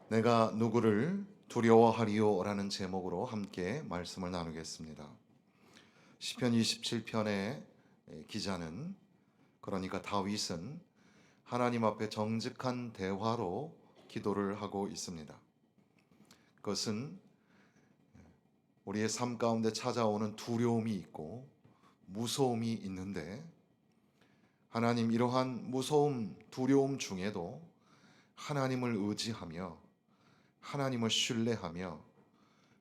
내가 누구를 두려워하리요? 라는 제목으로 함께 말씀을 나누겠습니다. 시편 27편의 기자는, 그러니까 다윗은 하나님 앞에 정직한 대화로 기도를 하고 있습니다. 그것은 우리의 삶 가운데 찾아오는 두려움이 있고 무서움이 있는데, 하나님, 이러한 무서움, 두려움 중에도 하나님을 의지하며 하나님을 신뢰하며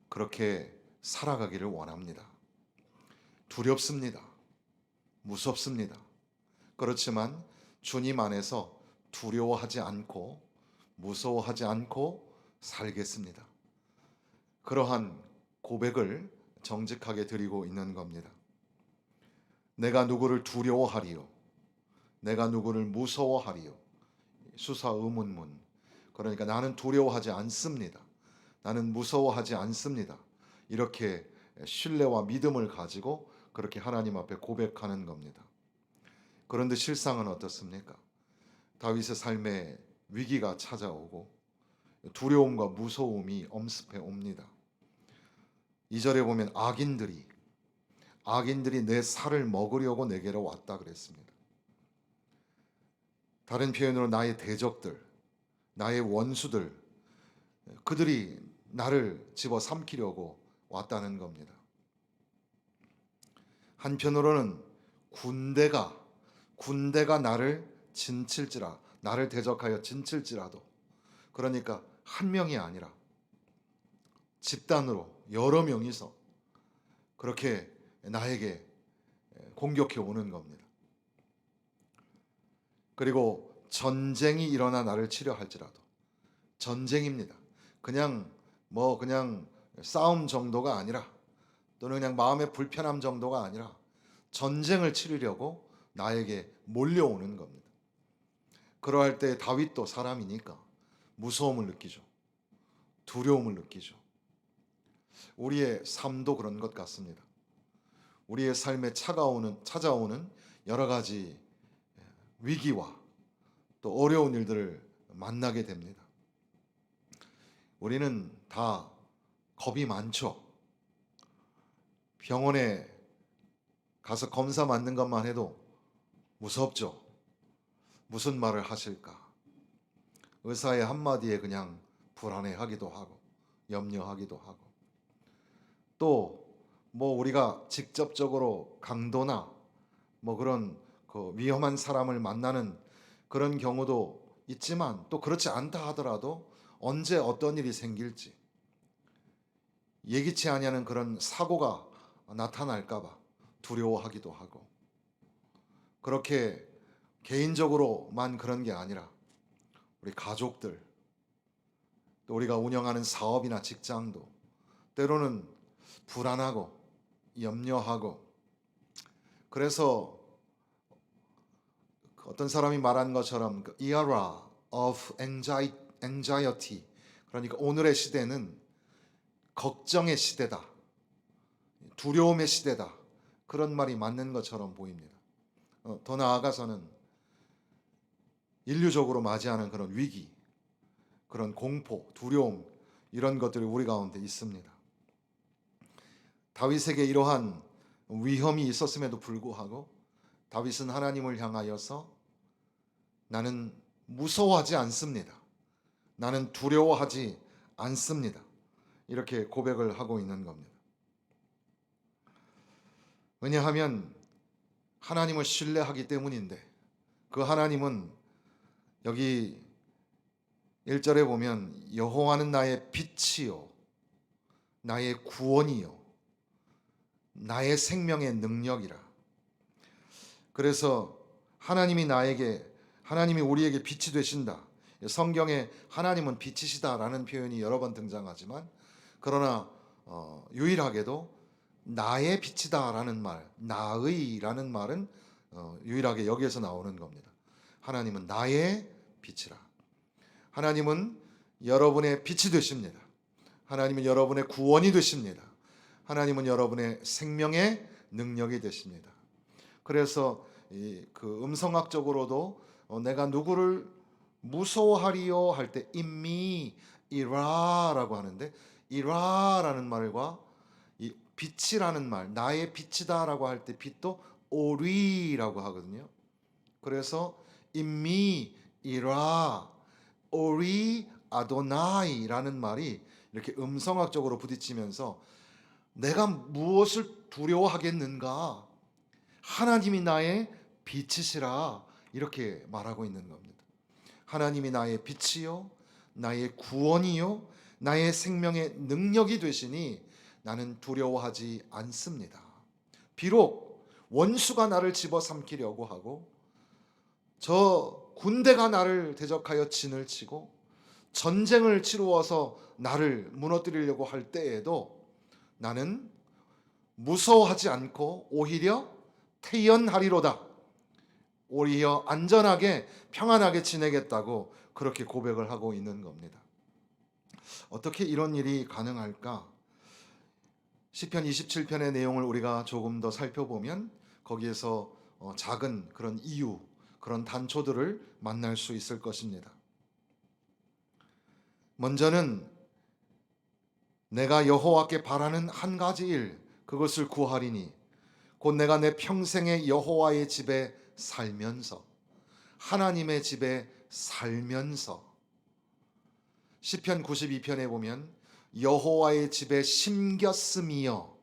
그렇게 살아가기를 원합니다. 두렵습니다. 무섭습니다. 그렇지만 주님 안에서 두려워하지 않고 무서워하지 않고 살겠습니다. 그러한 고백을 정직하게 드리고 있는 겁니다. 내가 누구를 두려워하리요? 내가 누구를 무서워하리요? 수사 의문문. 그러니까 나는 두려워하지 않습니다. 나는 무서워하지 않습니다. 이렇게 신뢰와 믿음을 가지고 그렇게 하나님 앞에 고백하는 겁니다. 그런데 실상은 어떻습니까? 다윗의 삶에 위기가 찾아오고 두려움과 무서움이 엄습해 옵니다. 2절에 보면 악인들이 내 살을 먹으려고 내게로 왔다 그랬습니다. 다른 표현으로 나의 대적들, 나의 원수들, 그들이 나를 집어삼키려고 왔다는 겁니다. 한편으로는 군대가 나를 대적하여 진칠지라도, 그러니까 한 명이 아니라 집단으로 여러 명이서 그렇게 나에게 공격해 오는 겁니다. 그리고 전쟁이 일어나 나를 치려 할지라도, 전쟁입니다. 그냥 싸움 정도가 아니라, 또는 그냥 마음의 불편함 정도가 아니라 전쟁을 치르려고 나에게 몰려오는 겁니다. 그러할 때 다윗도 사람이니까 무서움을 느끼죠. 두려움을 느끼죠. 우리의 삶도 그런 것 같습니다. 우리의 삶에 찾아오는 여러 가지 위기와 또 어려운 일들을 만나게 됩니다. 우리는 다 겁이 많죠. 병원에 가서 검사 받는 것만 해도 무섭죠. 무슨 말을 하실까? 의사의 한마디에 그냥 불안해하기도 하고 염려하기도 하고, 또 우리가 직접적으로 강도나 그런 위험한 사람을 만나는 그런 경우도 있지만, 또 그렇지 않다 하더라도 언제 어떤 일이 생길지, 예기치 아니하는 그런 사고가 나타날까 봐 두려워하기도 하고, 그렇게 개인적으로만 그런 게 아니라 우리 가족들, 또 우리가 운영하는 사업이나 직장도 때로는 불안하고 염려하고, 그래서 어떤 사람이 말한 것처럼 era of anxiety, 그러니까 오늘의 시대는 걱정의 시대다, 두려움의 시대다, 그런 말이 맞는 것처럼 보입니다. 더 나아가서는 인류적으로 맞이하는 그런 위기, 그런 공포, 두려움, 이런 것들이 우리 가운데 있습니다. 다윗에게 이러한 위험이 있었음에도 불구하고 다윗은 하나님을 향하여서 나는 무서워하지 않습니다. 나는 두려워하지 않습니다. 이렇게 고백을 하고 있는 겁니다. 왜냐하면 하나님을 신뢰하기 때문인데, 그 하나님은 여기 1절에 보면 여호와는 나의 빛이요 나의 구원이요 나의 생명의 능력이라. 그래서 하나님이 우리에게 빛이 되신다. 성경에 하나님은 빛이시다라는 표현이 여러 번 등장하지만, 그러나 유일하게도 나의 빛이다라는 말, 나의라는 말은 유일하게 여기에서 나오는 겁니다. 하나님은 나의 빛이라. 하나님은 여러분의 빛이 되십니다. 하나님은 여러분의 구원이 되십니다. 하나님은 여러분의 생명의 능력이 되십니다. 그래서 그 음성학적으로도 내가 누구를 무서워하리요 할 때 in me 이라라고 하는데, 이라라는 말과 이 빛이라는 말, 나의 빛이다라고 할 때 빛도 오리라고 하거든요. 그래서 임미 이라 오리 아도나이라는 말이 이렇게 음성학적으로 부딪히면서 내가 무엇을 두려워하겠는가? 하나님이 나의 빛이시라, 이렇게 말하고 있는 겁니다. 하나님이 나의 빛이요, 나의 구원이요, 나의 생명의 능력이 되시니 나는 두려워하지 않습니다. 비록 원수가 나를 집어삼키려고 하고 저 군대가 나를 대적하여 진을 치고 전쟁을 치루어서 나를 무너뜨리려고 할 때에도 나는 무서워하지 않고 오히려 태연하리로다, 오히려 안전하게 평안하게 지내겠다고 그렇게 고백을 하고 있는 겁니다. 어떻게 이런 일이 가능할까? 시편 27편의 내용을 우리가 조금 더 살펴보면 거기에서 작은 그런 이유, 그런 단초들을 만날 수 있을 것입니다. 먼저는 내가 여호와께 바라는 한 가지 일, 그것을 구하리니 곧 내가 내 평생에 여호와의 집에 살면서, 하나님의 집에 살면서, 시편 92편에 보면 여호와의 집에 심겼음이여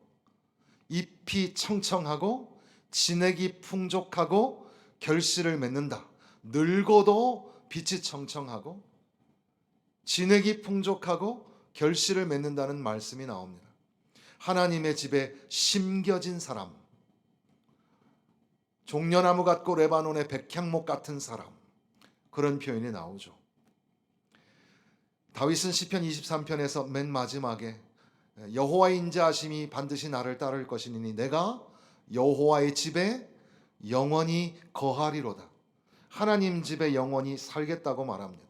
잎이 청청하고 진액이 풍족하고 결실을 맺는다. 늙어도 빛이 청청하고 진액이 풍족하고 결실을 맺는다는 말씀이 나옵니다. 하나님의 집에 심겨진 사람, 종려나무 같고 레바논의 백향목 같은 사람, 그런 표현이 나오죠. 다윗은 시편 23편에서 맨 마지막에 여호와의 인자하심이 반드시 나를 따를 것이니 내가 여호와의 집에 영원히 거하리로다. 하나님 집에 영원히 살겠다고 말합니다.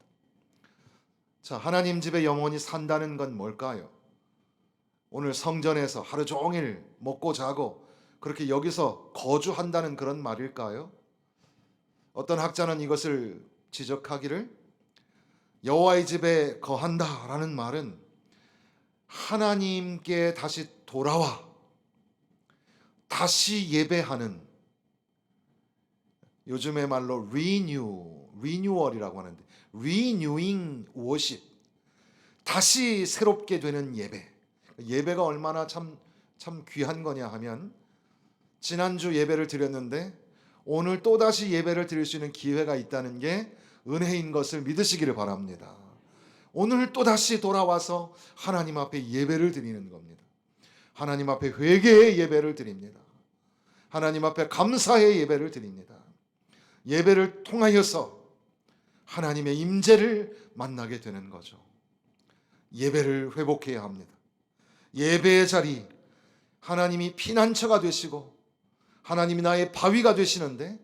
자, 하나님 집에 영원히 산다는 건 뭘까요? 오늘 성전에서 하루 종일 먹고 자고 그렇게 여기서 거주한다는 그런 말일까요? 어떤 학자는 이것을 지적하기를 여호와의 집에 거한다라는 말은 하나님께 다시 돌아와 다시 예배하는, 요즘의 말로 리뉴얼이라고 하는데 리뉴잉 워십, 다시 새롭게 되는 예배. 예배가 얼마나 참 귀한 거냐 하면 지난주 예배를 드렸는데 오늘 또다시 예배를 드릴 수 있는 기회가 있다는 게 은혜인 것을 믿으시기를 바랍니다. 오늘 또다시 돌아와서 하나님 앞에 예배를 드리는 겁니다. 하나님 앞에 회개의 예배를 드립니다. 하나님 앞에 감사의 예배를 드립니다. 예배를 통하여서 하나님의 임재를 만나게 되는 거죠. 예배를 회복해야 합니다. 예배의 자리, 하나님이 피난처가 되시고 하나님이 나의 바위가 되시는데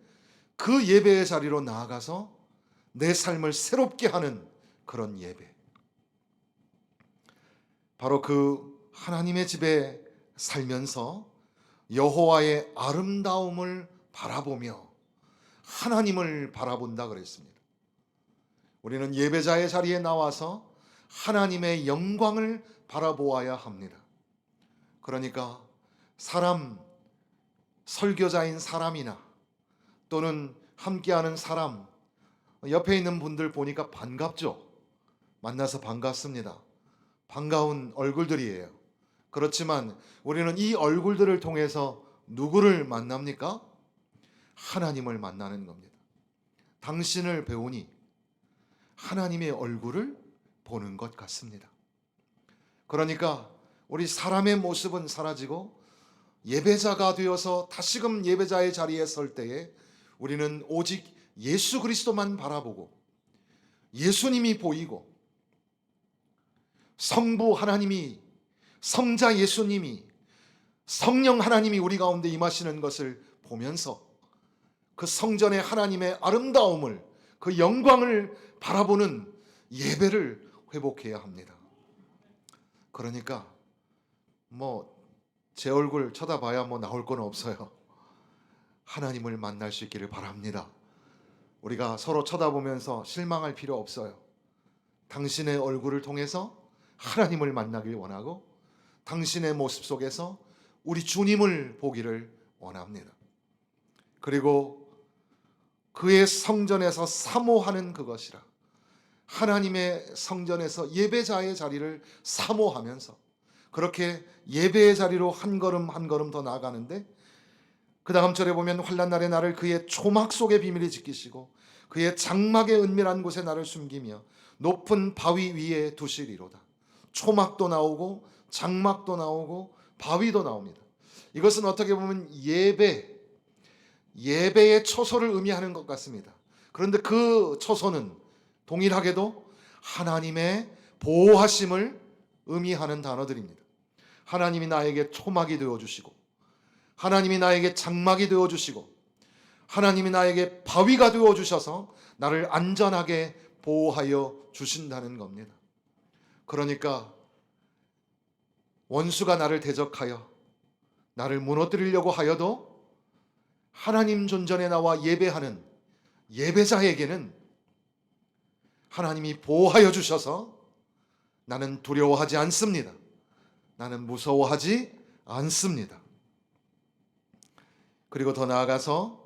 그 예배의 자리로 나아가서 내 삶을 새롭게 하는 그런 예배, 바로 그 하나님의 집에 살면서 여호와의 아름다움을 바라보며 하나님을 바라본다 그랬습니다. 우리는 예배자의 자리에 나와서 하나님의 영광을 바라보아야 합니다. 그러니까 설교자인 사람이나 또는 함께하는 사람, 옆에 있는 분들 보니까 반갑죠. 만나서 반갑습니다. 반가운 얼굴들이에요. 그렇지만 우리는 이 얼굴들을 통해서 누구를 만납니까? 하나님을 만나는 겁니다. 당신을 배우니 하나님의 얼굴을 보는 것 같습니다. 그러니까 우리 사람의 모습은 사라지고 예배자가 되어서 다시금 예배자의 자리에 설 때에 우리는 오직 예수 그리스도만 바라보고 예수님이 보이고 성부 하나님이, 성자 예수님이, 성령 하나님이 우리 가운데 임하시는 것을 보면서 그 성전의 하나님의 아름다움을, 그 영광을 바라보는 예배를 회복해야 합니다. 그러니까 제 얼굴 쳐다봐야 나올 건 없어요. 하나님을 만날 수 있기를 바랍니다. 우리가 서로 쳐다보면서 실망할 필요 없어요. 당신의 얼굴을 통해서 하나님을 만나길 원하고 당신의 모습 속에서 우리 주님을 보기를 원합니다. 그리고 그의 성전에서 사모하는 그것이라, 하나님의 성전에서 예배자의 자리를 사모하면서 그렇게 예배의 자리로 한 걸음 한 걸음 더 나아가는데, 그 다음 절에 보면 환난 날에 나를 그의 초막 속에 비밀히 지키시고 그의 장막의 은밀한 곳에 나를 숨기며 높은 바위 위에 두시리로다. 초막도 나오고 장막도 나오고 바위도 나옵니다. 이것은 어떻게 보면 예배의 처소를 의미하는 것 같습니다. 그런데 그 처소는 동일하게도 하나님의 보호하심을 의미하는 단어들입니다. 하나님이 나에게 초막이 되어주시고 하나님이 나에게 장막이 되어주시고 하나님이 나에게 바위가 되어주셔서 나를 안전하게 보호하여 주신다는 겁니다. 그러니까 원수가 나를 대적하여 나를 무너뜨리려고 하여도 하나님 존전에 나와 예배하는 예배자에게는 하나님이 보호하여 주셔서 나는 두려워하지 않습니다. 나는 무서워하지 않습니다. 그리고 더 나아가서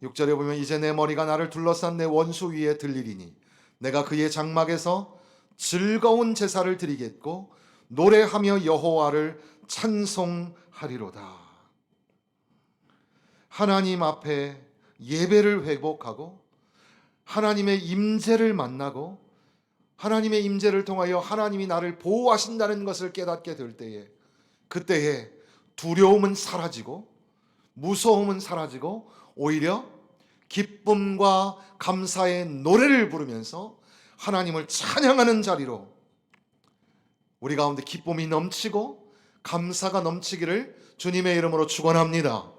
6절에 보면 이제 내 머리가 나를 둘러싼 내 원수 위에 들리리니 내가 그의 장막에서 즐거운 제사를 드리겠고 노래하며 여호와를 찬송하리로다. 하나님 앞에 예배를 회복하고 하나님의 임재를 만나고 하나님의 임재를 통하여 하나님이 나를 보호하신다는 것을 깨닫게 될 때에, 그때에 두려움은 사라지고 무서움은 사라지고 오히려 기쁨과 감사의 노래를 부르면서 하나님을 찬양하는 자리로 우리 가운데 기쁨이 넘치고 감사가 넘치기를 주님의 이름으로 축원합니다.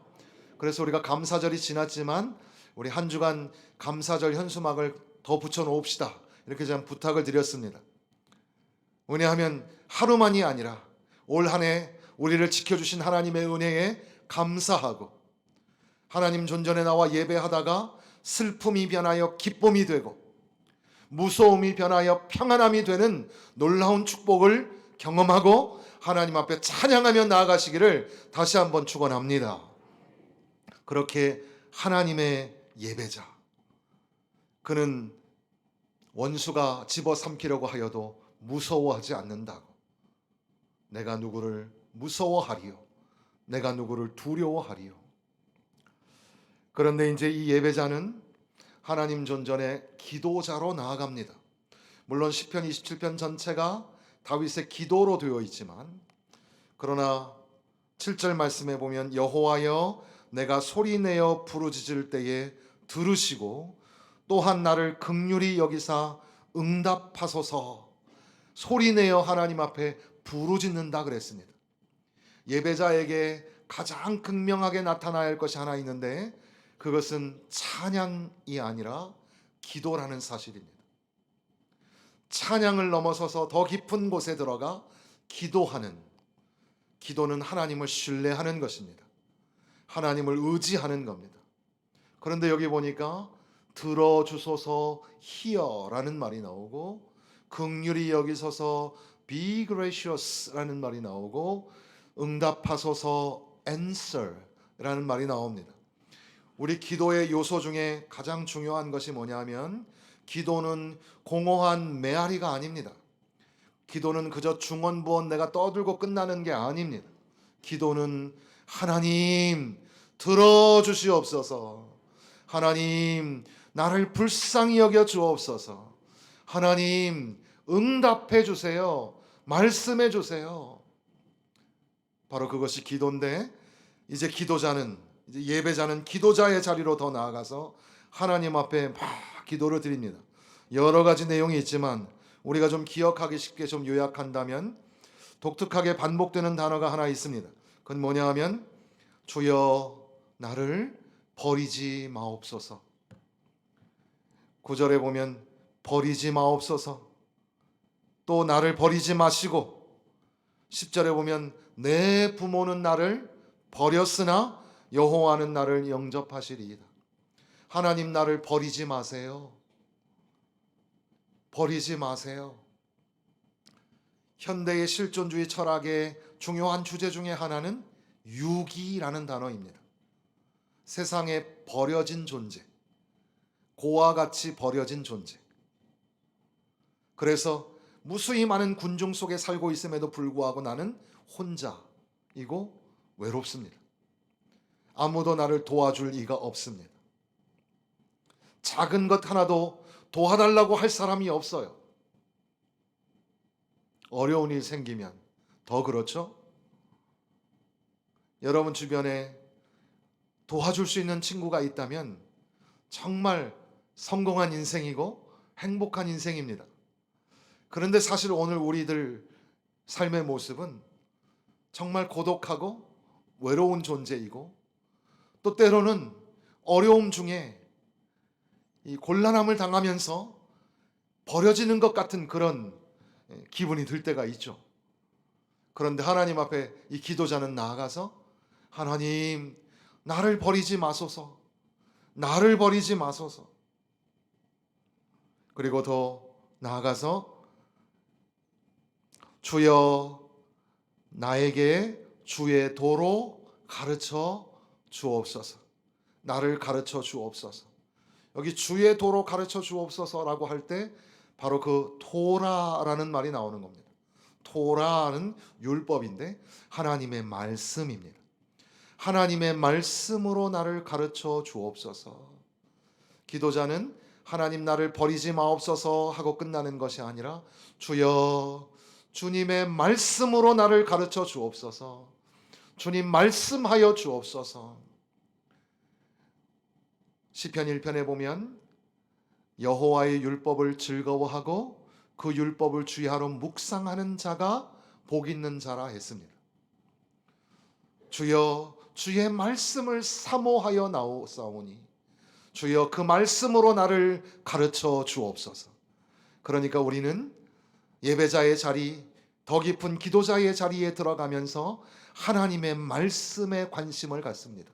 그래서 우리가 감사절이 지났지만 우리 한 주간 감사절 현수막을 더 붙여 놓읍시다, 이렇게 제가 부탁을 드렸습니다. 왜냐하면 하루만이 아니라 올 한 해 우리를 지켜주신 하나님의 은혜에 감사하고 하나님 존전에 나와 예배하다가 슬픔이 변하여 기쁨이 되고 무서움이 변하여 평안함이 되는 놀라운 축복을 경험하고 하나님 앞에 찬양하며 나아가시기를 다시 한번 축원합니다. 그렇게 하나님의 예배자, 그는 원수가 집어삼키려고 하여도 무서워하지 않는다고. 내가 누구를 무서워하리요, 내가 누구를 두려워하리요. 그런데 이제 이 예배자는 하나님 존전에 기도자로 나아갑니다. 물론 시편 27편 전체가 다윗의 기도로 되어 있지만, 그러나 7절 말씀에 보면 여호와여 내가 소리내어 부르짖을 때에 들으시고 또한 나를 긍휼히 여기사 응답하소서. 소리내어 하나님 앞에 부르짖는다 그랬습니다. 예배자에게 가장 극명하게 나타나야 할 것이 하나 있는데 그것은 찬양이 아니라 기도라는 사실입니다. 찬양을 넘어서서 더 깊은 곳에 들어가 기도는 하나님을 신뢰하는 것입니다. 하나님을 의지하는 겁니다. 그런데 여기 보니까 들어주소서 hear라는 말이 나오고 긍휼히 여기소서 be gracious라는 말이 나오고 응답하소서 answer라는 말이 나옵니다. 우리 기도의 요소 중에 가장 중요한 것이 뭐냐면 기도는 공허한 메아리가 아닙니다. 기도는 그저 중언부언 내가 떠들고 끝나는 게 아닙니다. 기도는 하나님 들어주시옵소서, 하나님 나를 불쌍히 여겨 주옵소서, 하나님 응답해 주세요, 말씀해 주세요. 바로 그것이 기도인데, 이제 예배자는 기도자의 자리로 더 나아가서 하나님 앞에 막 기도를 드립니다. 여러 가지 내용이 있지만 우리가 좀 기억하기 쉽게 좀 요약한다면 독특하게 반복되는 단어가 하나 있습니다. 그건 뭐냐 하면 주여 나를 버리지 마옵소서. 9절에 보면 버리지 마옵소서, 또 나를 버리지 마시고 10절에 보면 내 부모는 나를 버렸으나 여호와는 나를 영접하시리이다. 하나님 나를 버리지 마세요. 버리지 마세요. 현대의 실존주의 철학의 중요한 주제 중에 하나는 유기라는 단어입니다. 세상에 버려진 존재, 고와 같이 버려진 존재. 그래서 무수히 많은 군중 속에 살고 있음에도 불구하고 나는 혼자이고 외롭습니다. 아무도 나를 도와줄 이가 없습니다. 작은 것 하나도 도와달라고 할 사람이 없어요. 어려운 일 생기면 더 그렇죠? 여러분 주변에 도와줄 수 있는 친구가 있다면 정말 성공한 인생이고 행복한 인생입니다. 그런데 사실 오늘 우리들 삶의 모습은 정말 고독하고 외로운 존재이고 또 때로는 어려움 중에 이 곤란함을 당하면서 버려지는 것 같은 그런 기분이 들 때가 있죠. 그런데 하나님 앞에 이 기도자는 나아가서 하나님, 나를 버리지 마소서. 나를 버리지 마소서. 그리고 더 나아가서 주여 나에게 주의 도로 가르쳐 주옵소서. 나를 가르쳐 주옵소서. 여기 주의 도로 가르쳐 주옵소서라고 할 때 바로 그 토라라는 말이 나오는 겁니다. 토라는 율법인데 하나님의 말씀입니다. 하나님의 말씀으로 나를 가르쳐 주옵소서. 기도자는 하나님 나를 버리지 마옵소서 하고 끝나는 것이 아니라 주여 주님의 말씀으로 나를 가르쳐 주옵소서. 주님 말씀하여 주옵소서. 시편 1편에 보면 여호와의 율법을 즐거워하고 그 율법을 주야로 묵상하는 자가 복 있는 자라 했습니다. 주여 주의 말씀을 사모하여 나오사오니 주여 그 말씀으로 나를 가르쳐 주옵소서. 그러니까 우리는 예배자의 자리, 더 깊은 기도자의 자리에 들어가면서 하나님의 말씀에 관심을 갖습니다.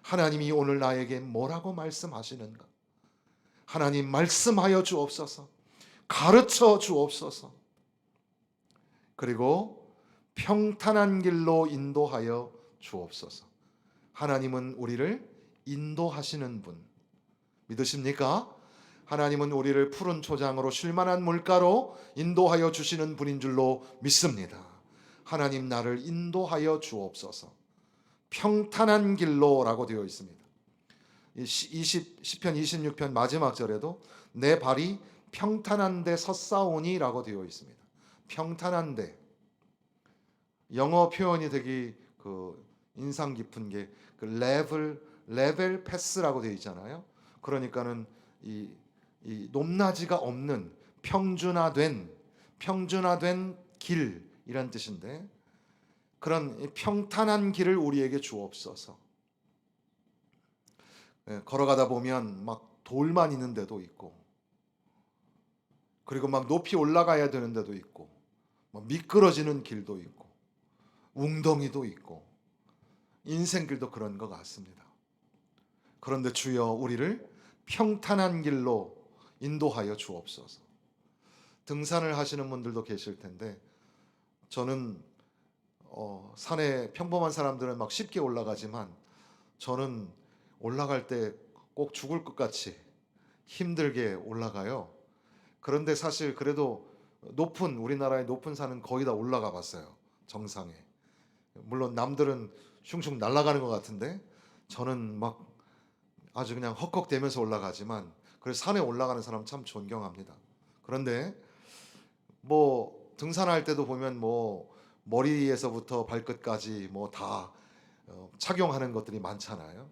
하나님이 오늘 나에게 뭐라고 말씀하시는가? 하나님 말씀하여 주옵소서. 가르쳐 주옵소서. 그리고 평탄한 길로 인도하여 주옵소서. 하나님은 우리를 인도하시는 분 믿으십니까? 하나님은 우리를 푸른 초장으로 쉴만한 물가로 인도하여 주시는 분인 줄로 믿습니다. 하나님 나를 인도하여 주옵소서. 평탄한 길로라고 되어 있습니다. 시편 26편 마지막 절에도 내 발이 평탄한 데 섰사오니라고 되어 있습니다. 평탄한 데. 영어 표현이 되게 인상 깊은 게 레벨 패스라고 되어 있잖아요. 그러니까는 이 높낮이가 없는 평준화된 길이란 뜻인데 그런 평탄한 길을 우리에게 주옵소서. 걸어가다 보면 막 돌만 있는 데도 있고 그리고 막 높이 올라가야 되는 데도 있고 막 미끄러지는 길도 있고 웅덩이도 있고 인생길도 그런 것 같습니다. 그런데 주여 우리를 평탄한 길로 인도하여 주옵소서. 등산을 하시는 분들도 계실 텐데 저는 산에 평범한 사람들은 막 쉽게 올라가지만 저는 올라갈 때 꼭 죽을 것 같이 힘들게 올라가요. 그런데 사실 그래도 우리나라의 높은 산은 거의 다 올라가 봤어요. 정상에. 물론 남들은 슝슝 날아가는 것 같은데 저는 막 아주 그냥 헉헉대면서 올라가지만 그래서 산에 올라가는 사람 참 존경합니다. 그런데 뭐 등산할 때도 보면 뭐 머리에서부터 발끝까지 뭐 다 착용하는 것들이 많잖아요.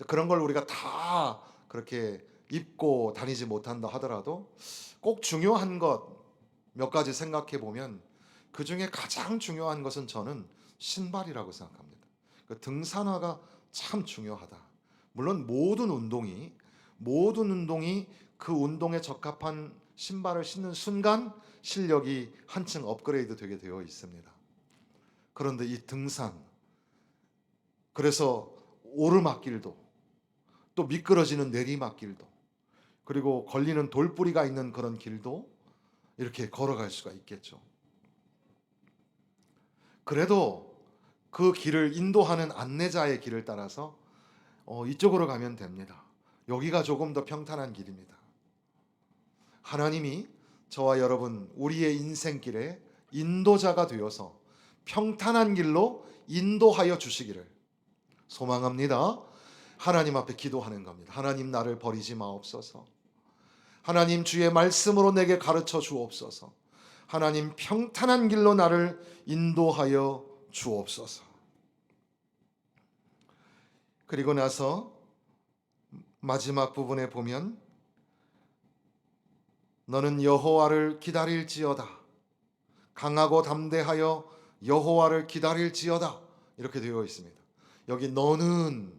그런 걸 우리가 다 그렇게 입고 다니지 못한다 하더라도 꼭 중요한 것 몇 가지 생각해 보면 그 중에 가장 중요한 것은 저는 신발이라고 생각합니다. 그 등산화가 참 중요하다. 물론 모든 운동이 그 운동에 적합한 신발을 신는 순간 실력이 한층 업그레이드 되게 되어 있습니다. 그런데 이 등산, 그래서 오르막길도 또 미끄러지는 내리막길도 그리고 걸리는 돌뿌리가 있는 그런 길도 이렇게 걸어갈 수가 있겠죠. 그래도 그 길을 인도하는 안내자의 길을 따라서 이쪽으로 가면 됩니다. 여기가 조금 더 평탄한 길입니다. 하나님이 저와 여러분 우리의 인생길에 인도자가 되어서 평탄한 길로 인도하여 주시기를 소망합니다. 하나님 앞에 기도하는 겁니다. 하나님 나를 버리지 마옵소서. 하나님 주의 말씀으로 내게 가르쳐 주옵소서. 하나님 평탄한 길로 나를 인도하여 주옵소서. 그리고 나서 마지막 부분에 보면 너는 여호와를 기다릴지어다. 강하고 담대하여 여호와를 기다릴지어다. 이렇게 되어 있습니다. 여기 너는,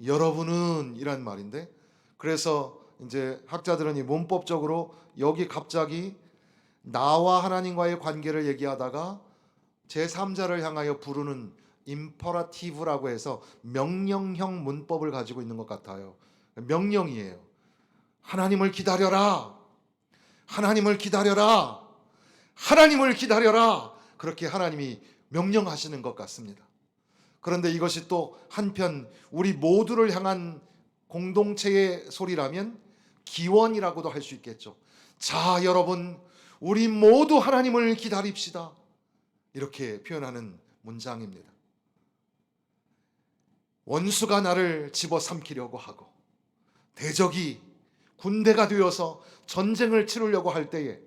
여러분은 이란 말인데, 그래서 이제 학자들은 이 문법적으로 여기 갑자기 나와 하나님과의 관계를 얘기하다가 제3자를 향하여 부르는 임퍼라티브라고 해서 명령형 문법을 가지고 있는 것 같아요. 명령이에요. 하나님을 기다려라. 하나님을 기다려라. 하나님을 기다려라. 그렇게 하나님이 명령하시는 것 같습니다. 그런데 이것이 또 한편 우리 모두를 향한 공동체의 소리라면 기원이라고도 할 수 있겠죠. 자, 여러분, 우리 모두 하나님을 기다립시다. 이렇게 표현하는 문장입니다. 원수가 나를 집어삼키려고 하고 대적이 군대가 되어서 전쟁을 치르려고 할 때에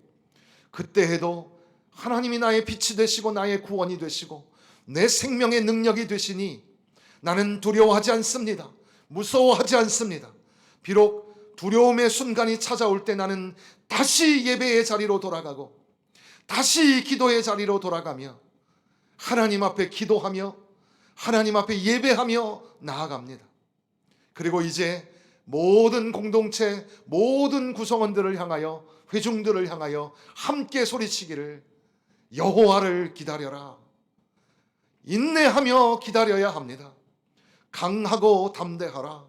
그때에도 하나님이 나의 빛이 되시고 나의 구원이 되시고 내 생명의 능력이 되시니 나는 두려워하지 않습니다. 무서워하지 않습니다. 비록 두려움의 순간이 찾아올 때 나는 다시 예배의 자리로 돌아가고 다시 기도의 자리로 돌아가며 하나님 앞에 기도하며 하나님 앞에 예배하며 나아갑니다. 그리고 이제 모든 공동체, 모든 구성원들을 향하여, 회중들을 향하여 함께 소리치기를 여호와를 기다려라. 인내하며 기다려야 합니다. 강하고 담대하라.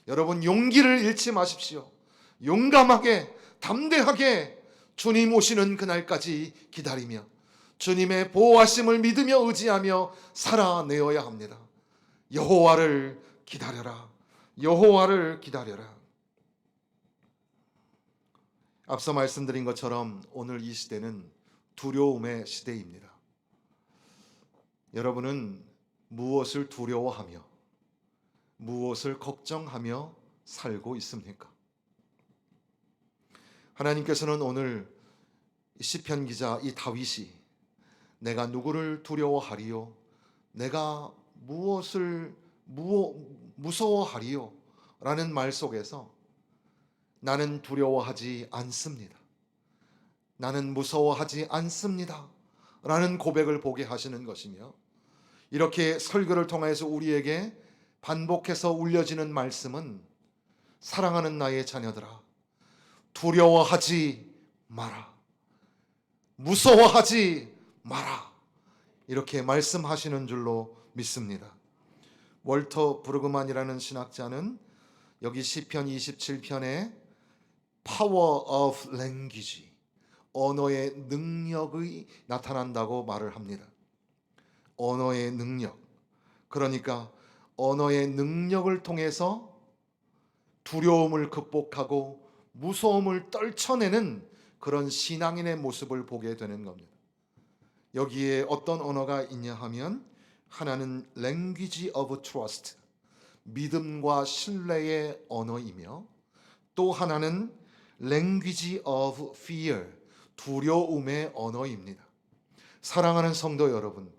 여러분 용기를 잃지 마십시오. 용감하게 담대하게 주님 오시는 그날까지 기다리며 주님의 보호하심을 믿으며 의지하며 살아내어야 합니다. 여호와를 기다려라. 여호와를 기다려라. 앞서 말씀드린 것처럼 오늘 이 시대는 두려움의 시대입니다. 여러분은 무엇을 두려워하며 무엇을 걱정하며 살고 있습니까? 하나님께서는 오늘 시편 기자 이 다윗이 내가 누구를 두려워하리요? 내가 무엇을 무서워하리요? 라는 말 속에서 나는 두려워하지 않습니다. 나는 무서워하지 않습니다. 라는 고백을 보게 하시는 것이며 이렇게 설교를 통해서 우리에게 반복해서 울려지는 말씀은 사랑하는 나의 자녀들아 두려워하지 마라. 무서워하지 마라. 이렇게 말씀하시는 줄로 믿습니다. 월터 브루그만이라는 신학자는 여기 시편 27편에 Power of Language, 언어의 능력이 나타난다고 말을 합니다. 언어의 능력. 그러니까 언어의 능력을 통해서 두려움을 극복하고 무서움을 떨쳐내는 그런 신앙인의 모습을 보게 되는 겁니다. 여기에 어떤 언어가 있냐 하면 하나는 Language of Trust, 믿음과 신뢰의 언어이며 또 하나는 Language of Fear, 두려움의 언어입니다. 사랑하는 성도 여러분,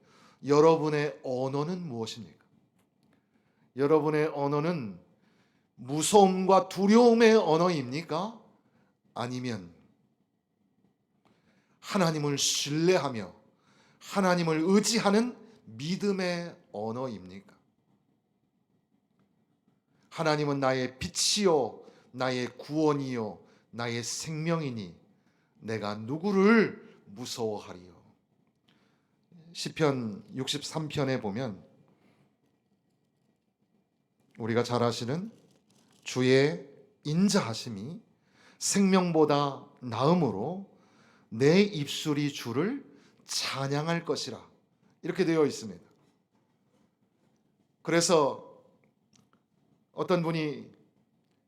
여러분의 언어는 무엇입니까? 여러분의 언어는 무서움과 두려움의 언어입니까? 아니면 하나님을 신뢰하며 하나님을 의지하는 믿음의 언어입니까? 하나님은 나의 빛이요 나의 구원이요 나의 생명이니 내가 누구를 무서워하리요. 시편 63편에 보면 우리가 잘 아시는 주의 인자하심이 생명보다 나음으로 내 입술이 주를 찬양할 것이라, 이렇게 되어 있습니다. 그래서 어떤 분이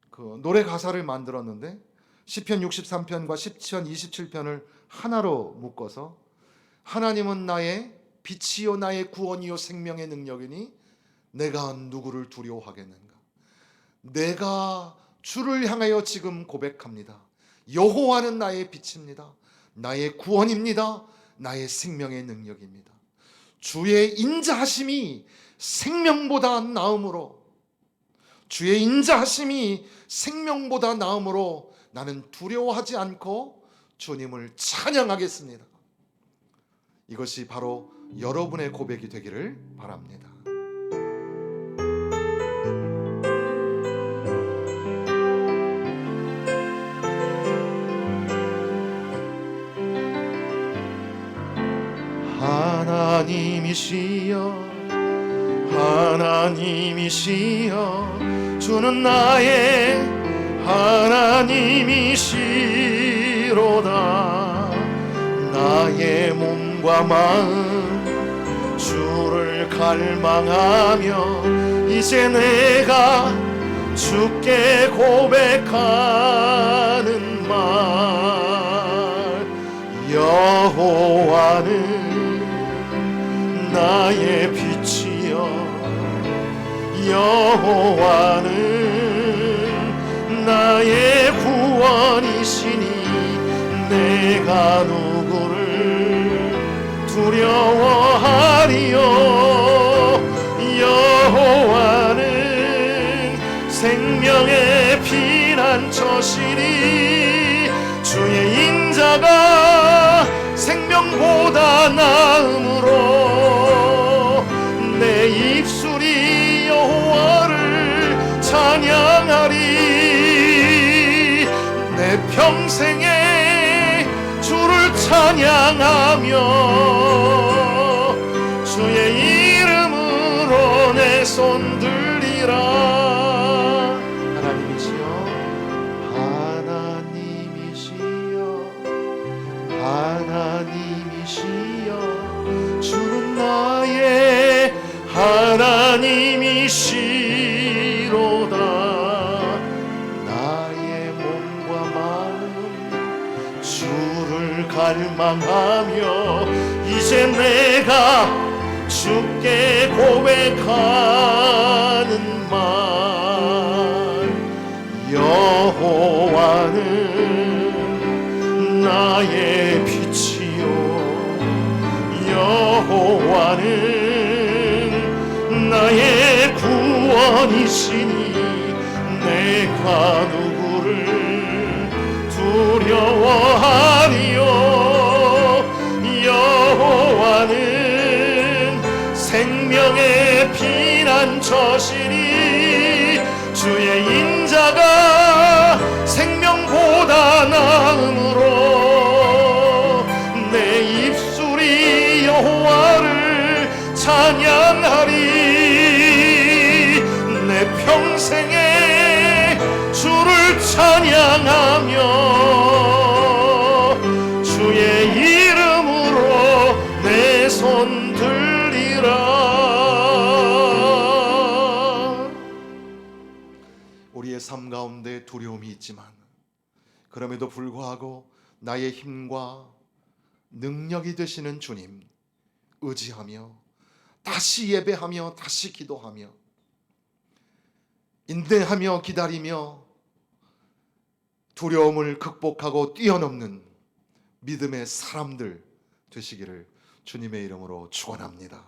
그 노래 가사를 만들었는데 시편 63편과 시편 27편을 하나로 묶어서 하나님은 나의 빛이요 나의 구원이요 생명의 능력이니 내가 누구를 두려워하겠는가. 내가 주를 향하여 지금 고백합니다. 여호와는 나의 빛입니다. 나의 구원입니다. 나의 생명의 능력입니다. 주의 인자하심이 생명보다 나음으로, 주의 인자하심이 생명보다 나음으로 나는 두려워하지 않고 주님을 찬양하겠습니다. 이것이 바로 여러분의 고백이 되기를 바랍니다. 하나님이시여 하나님이시여 주는 나의 하나님이시로다. 나의 몸과 마음 주를 갈망하며 이제 내가 주께 고백하는 말, 여호와는 나의 빛이여 여호와는 나의 구원이시니 내가 누구를 두려워하리요. 여호와는 생명의 피난처시니 주의 인자가 생명보다 나음으로 내 입술이 여호와를 찬양하리. 내 평생에 주를 찬양하며 주의 이름으로 내 손 들리라. 하나님이시여 하나님이시여 하나님이시여 주는 나의 하나님이시로다. 나의 몸과 마음 주를 갈망하며 이제 내가 주께 고백하는 말, 여호와는 나의 빛이요 여호와는 나의 구원이시니 내가 누구를 두려워하리요. 여호와는 생명의 피난처시니 주의 인자가 생명보다 나음으로 내 입술이 여호와를 찬양하리. 내 평생에 주를 찬양하며 주의 이름으로 내 손 들리라. 우리의 삶 가운데 두려움이 있지만 그럼에도 불구하고 나의 힘과 능력이 되시는 주님 의지하며 다시 예배하며 다시 기도하며 인내하며 기다리며 두려움을 극복하고 뛰어넘는 믿음의 사람들 되시기를 주님의 이름으로 축원합니다.